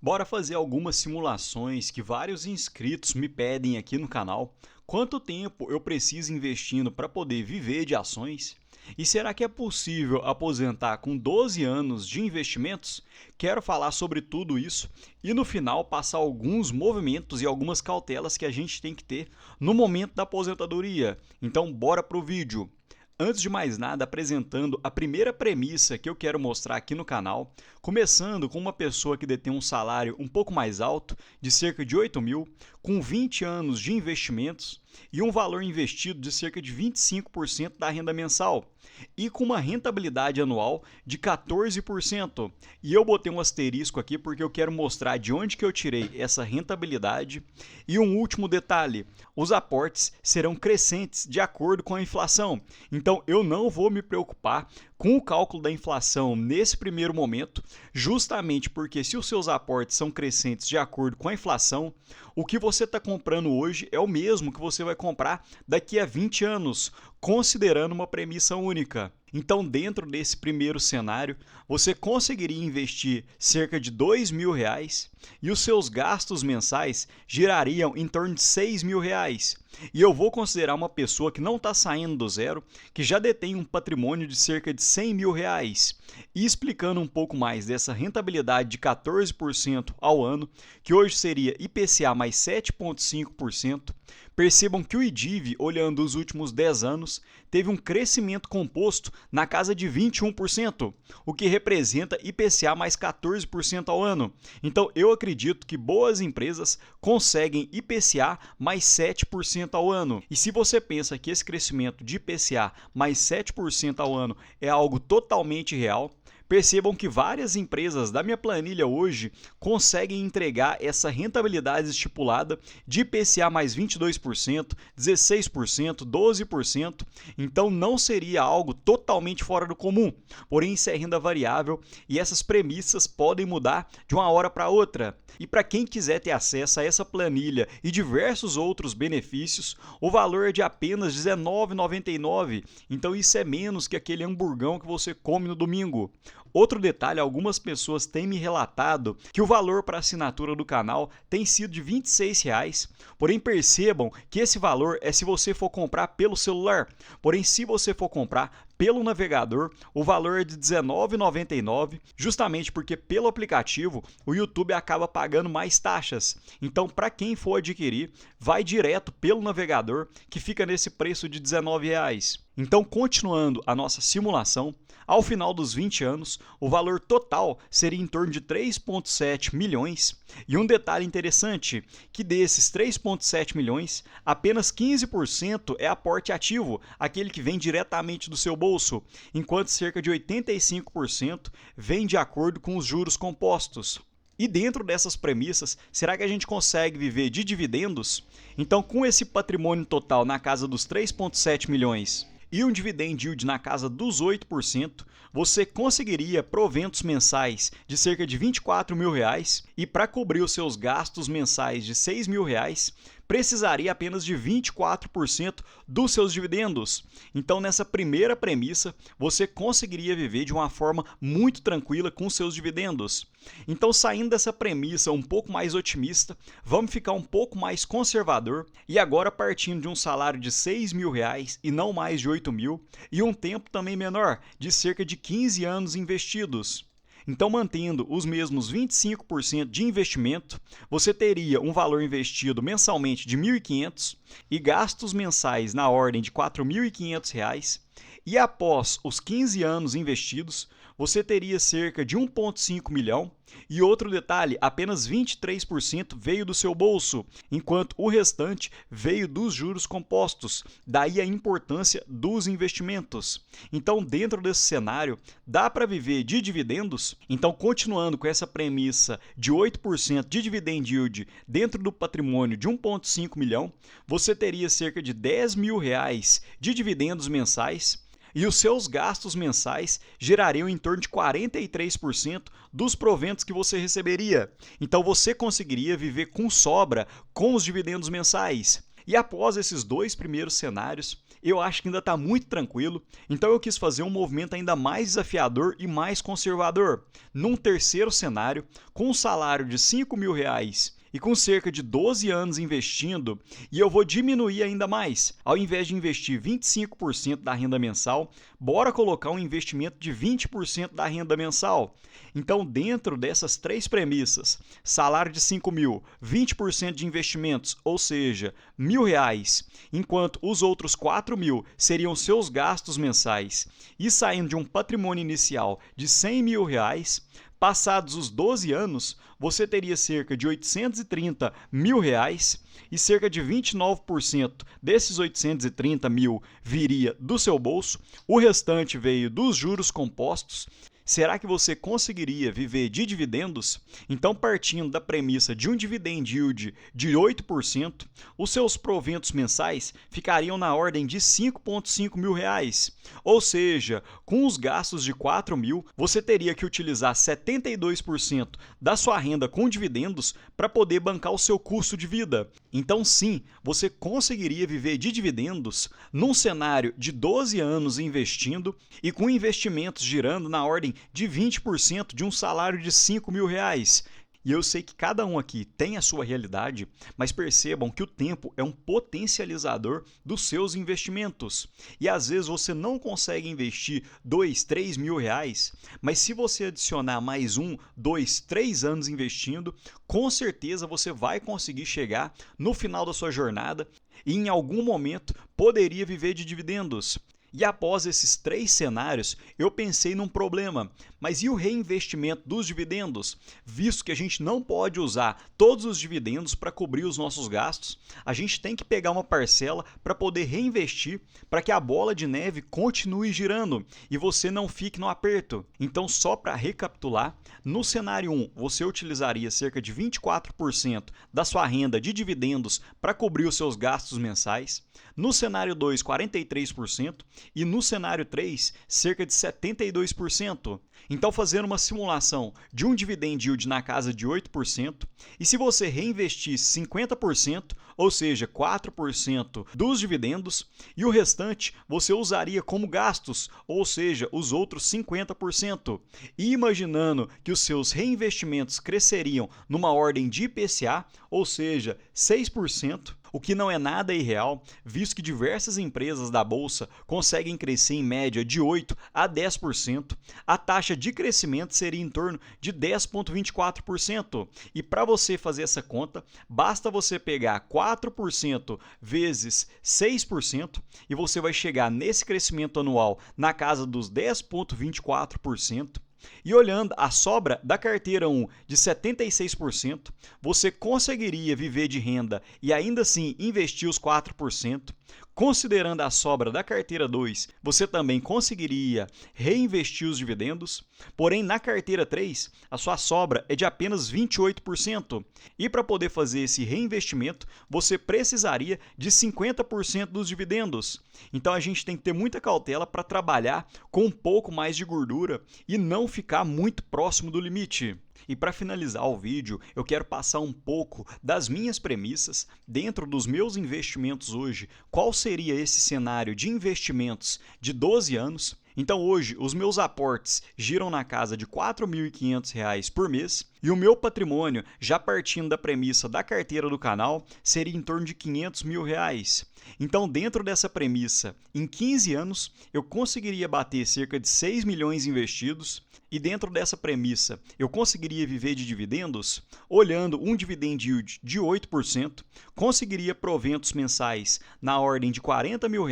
Bora fazer algumas simulações que vários inscritos me pedem aqui no canal. Quanto tempo eu preciso investindo para poder viver de ações? E será que é possível aposentar com 12 anos de investimentos? Quero falar sobre tudo isso e no final passar alguns movimentos e algumas cautelas que a gente tem que ter no momento da aposentadoria. Então bora pro vídeo. Antes de mais nada, apresentando a primeira premissa que eu quero mostrar aqui no canal, começando com uma pessoa que detém um salário um pouco mais alto, de cerca de 8 mil, com 20 anos de investimentos e um valor investido de cerca de 25% da renda mensal, e com uma rentabilidade anual de 14%. E eu botei um asterisco aqui porque eu quero mostrar de onde que eu tirei essa rentabilidade. E um último detalhe, os aportes serão crescentes de acordo com a inflação. Então eu não vou me preocupar com o cálculo da inflação nesse primeiro momento, justamente porque se os seus aportes são crescentes de acordo com a inflação, o que você está comprando hoje é o mesmo que você vai comprar daqui a 20 anos, considerando uma premissa única. Então, dentro desse primeiro cenário, você conseguiria investir cerca de R$ 2.000 e os seus gastos mensais girariam em torno de R$ 6.000. E eu vou considerar uma pessoa que não está saindo do zero, que já detém um patrimônio de cerca de R$ 100.000. E explicando um pouco mais dessa rentabilidade de 14% ao ano, que hoje seria IPCA mais 7,5%, percebam que o IDIV, olhando os últimos 10 anos, teve um crescimento composto na casa de 21%, o que representa IPCA mais 14% ao ano. Então, eu acredito que boas empresas conseguem IPCA mais 7% ao ano. E se você pensa que esse crescimento de IPCA mais 7% ao ano é algo totalmente real, percebam que várias empresas da minha planilha hoje conseguem entregar essa rentabilidade estipulada de IPCA mais 22%, 16%, 12%. Então não seria algo totalmente fora do comum. Porém, isso é renda variável e essas premissas podem mudar de uma hora para outra. E para quem quiser ter acesso a essa planilha e diversos outros benefícios, o valor é de apenas R$ 19,99. Então isso é menos que aquele hamburgão que você come no domingo. Outro detalhe, algumas pessoas têm me relatado que o valor para a assinatura do canal tem sido de R$ 26, porém percebam que esse valor é se você for comprar pelo celular. Porém, se você for comprar pelo navegador, o valor é de R$ 19,99, justamente porque pelo aplicativo o YouTube acaba pagando mais taxas. Então, para quem for adquirir, vai direto pelo navegador, que fica nesse preço de R$ 19. Então, continuando a nossa simulação, ao final dos 20 anos, o valor total seria em torno de 3,7 milhões. E um detalhe interessante, que desses 3,7 milhões, apenas 15% é aporte ativo, aquele que vem diretamente do seu bolso, enquanto cerca de 85% vem de acordo com os juros compostos. E dentro dessas premissas, será que a gente consegue viver de dividendos? Então, com esse patrimônio total na casa dos 3,7 milhões e um dividend yield na casa dos 8%, você conseguiria proventos mensais de cerca de R$ 24.000 e para cobrir os seus gastos mensais de R$ 6.000, precisaria apenas de 24% dos seus dividendos. Então, nessa primeira premissa, você conseguiria viver de uma forma muito tranquila com seus dividendos. Então, saindo dessa premissa um pouco mais otimista, vamos ficar um pouco mais conservador e agora partindo de um salário de R$ 6.000 e não mais de 8.000 e um tempo também menor, de cerca de 15 anos investidos. Então, mantendo os mesmos 25% de investimento, você teria um valor investido mensalmente de R$ 1.500 e gastos mensais na ordem de R$ 4.500. E após os 15 anos investidos, você teria cerca de 1,5 milhão. E outro detalhe, apenas 23% veio do seu bolso, enquanto o restante veio dos juros compostos. Daí a importância dos investimentos. Então, dentro desse cenário, dá para viver de dividendos? Então, continuando com essa premissa de 8% de dividend yield dentro do patrimônio de 1,5 milhão, você teria cerca de R$ 10.000 de dividendos mensais. E os seus gastos mensais gerariam em torno de 43% dos proventos que você receberia. Então você conseguiria viver com sobra com os dividendos mensais. E após esses dois primeiros cenários, eu acho que ainda está muito tranquilo, então eu quis fazer um movimento ainda mais desafiador e mais conservador. Num terceiro cenário, com um salário de R$ 5.000 e com cerca de 12 anos investindo, e eu vou diminuir ainda mais. Ao invés de investir 25% da renda mensal, bora colocar um investimento de 20% da renda mensal. Então, dentro dessas três premissas, salário de 5.000, 20% de investimentos, ou seja, R$ 1.000, enquanto os outros 4.000 seriam seus gastos mensais, e saindo de um patrimônio inicial de R$ 100.000, passados os 12 anos, você teria cerca de R$ 830 mil e cerca de 29% desses 830 mil viria do seu bolso, o restante veio dos juros compostos. Será que você conseguiria viver de dividendos? Então, partindo da premissa de um dividend yield de 8%, os seus proventos mensais ficariam na ordem de R$ 5,5 mil. Ou seja, com os gastos de 4 mil, você teria que utilizar 72% da sua renda com dividendos para poder bancar o seu custo de vida. Então, sim, você conseguiria viver de dividendos num cenário de 12 anos investindo e com investimentos girando na ordem de 20% de um salário de R$ 5.000. E eu sei que cada um aqui tem a sua realidade, mas percebam que o tempo é um potencializador dos seus investimentos. E às vezes você não consegue investir 2, 3 mil reais, mas se você adicionar mais 1, 2, 3 anos investindo, com certeza você vai conseguir chegar no final da sua jornada e em algum momento poderia viver de dividendos. E após esses três cenários, eu pensei num problema, mas e o reinvestimento dos dividendos? Visto que a gente não pode usar todos os dividendos para cobrir os nossos gastos, a gente tem que pegar uma parcela para poder reinvestir para que a bola de neve continue girando e você não fique no aperto. Então, só para recapitular, no cenário 1, você utilizaria cerca de 24% da sua renda de dividendos para cobrir os seus gastos mensais. No cenário 2, 43%. E no cenário 3, cerca de 72%. Então, fazendo uma simulação de um dividend yield na casa de 8%, e se você reinvestisse 50%, ou seja, 4% dos dividendos, e o restante você usaria como gastos, ou seja, os outros 50%. E imaginando que os seus reinvestimentos cresceriam numa ordem de IPCA, ou seja, 6%, o que não é nada irreal, visto que diversas empresas da bolsa conseguem crescer em média de 8 a 10%, a taxa de crescimento seria em torno de 10,24%. E para você fazer essa conta, basta você pegar 4% vezes 6% e você vai chegar nesse crescimento anual na casa dos 10,24%. E olhando a sobra da carteira 1 de 76%, você conseguiria viver de renda e ainda assim investir os 4%. Considerando a sobra da carteira 2, você também conseguiria reinvestir os dividendos. Porém, na carteira 3, a sua sobra é de apenas 28%. E para poder fazer esse reinvestimento, você precisaria de 50% dos dividendos. Então, a gente tem que ter muita cautela para trabalhar com um pouco mais de gordura e não ficar muito próximo do limite. E para finalizar o vídeo, eu quero passar um pouco das minhas premissas dentro dos meus investimentos hoje. Qual seria esse cenário de investimentos de 12 anos? Então hoje os meus aportes giram na casa de R$ 4.500 por mês e o meu patrimônio, já partindo da premissa da carteira do canal, seria em torno de R$ 500 mil. Então, dentro dessa premissa, em 15 anos, eu conseguiria bater cerca de 6 milhões investidos. E dentro dessa premissa, eu conseguiria viver de dividendos? Olhando um dividend yield de 8%, conseguiria proventos mensais na ordem de R$ 40 mil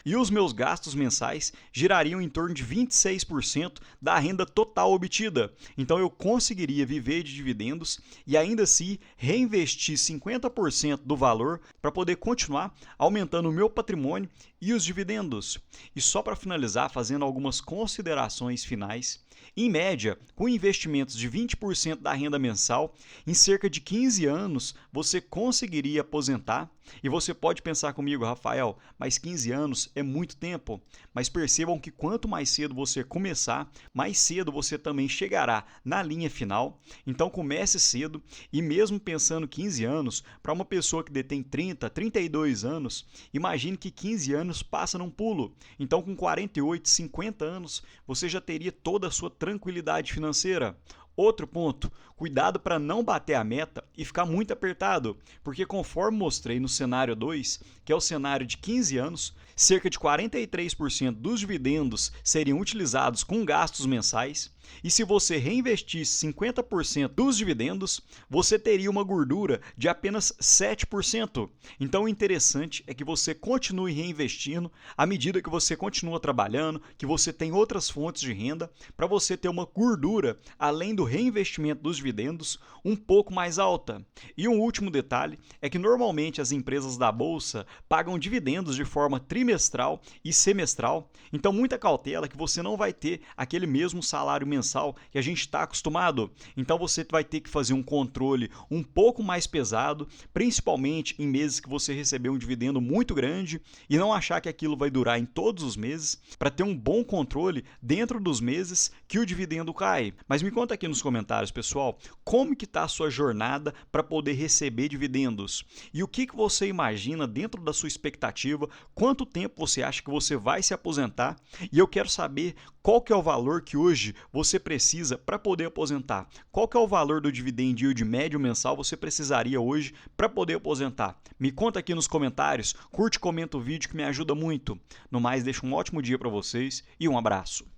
e os meus gastos mensais girariam em torno de 26% da renda total obtida. Então eu conseguiria viver de dividendos e ainda assim reinvestir 50% do valor para poder continuar aumentando o meu patrimônio E os dividendos? E só para finalizar, fazendo algumas considerações finais, em média, com investimentos de 20% da renda mensal, em cerca de 15 anos você conseguiria aposentar. E você pode pensar comigo, Rafael, mas 15 anos é muito tempo. Mas percebam que quanto mais cedo você começar, mais cedo você também chegará na linha final. Então comece cedo e mesmo pensando 15 anos, para uma pessoa que detém 30, 32 anos, imagine que 15 anos passa num pulo. Então com 48, 50 anos, você já teria toda a sua tranquilidade financeira. Outro ponto, cuidado para não bater a meta e ficar muito apertado, porque conforme mostrei no cenário 2, que é o cenário de 15 anos, cerca de 43% dos dividendos seriam utilizados com gastos mensais, e se você reinvestisse 50% dos dividendos, você teria uma gordura de apenas 7%. Então o interessante é que você continue reinvestindo à medida que você continua trabalhando, que você tem outras fontes de renda, para você ter uma gordura, além do reinvestimento dos dividendos, um pouco mais alta. E um último detalhe é que normalmente as empresas da bolsa pagam dividendos de forma trimestral e semestral, então muita cautela que você não vai ter aquele mesmo salário mensal que a gente está acostumado. Então você vai ter que fazer um controle um pouco mais pesado, principalmente em meses que você recebeu um dividendo muito grande e não achar que aquilo vai durar em todos os meses, para ter um bom controle dentro dos meses que o dividendo cai. Mas me conta aqui nos comentários, pessoal, como que está a sua jornada para poder receber dividendos? E o que você imagina dentro da sua expectativa, quanto tempo você acha que você vai se aposentar? E eu quero saber qual que é o valor que hoje você precisa para poder aposentar. Qual que é o valor do dividend yield médio mensal você precisaria hoje para poder aposentar? Me conta aqui nos comentários, curte e comenta o vídeo que me ajuda muito. No mais, deixa um ótimo dia para vocês e um abraço.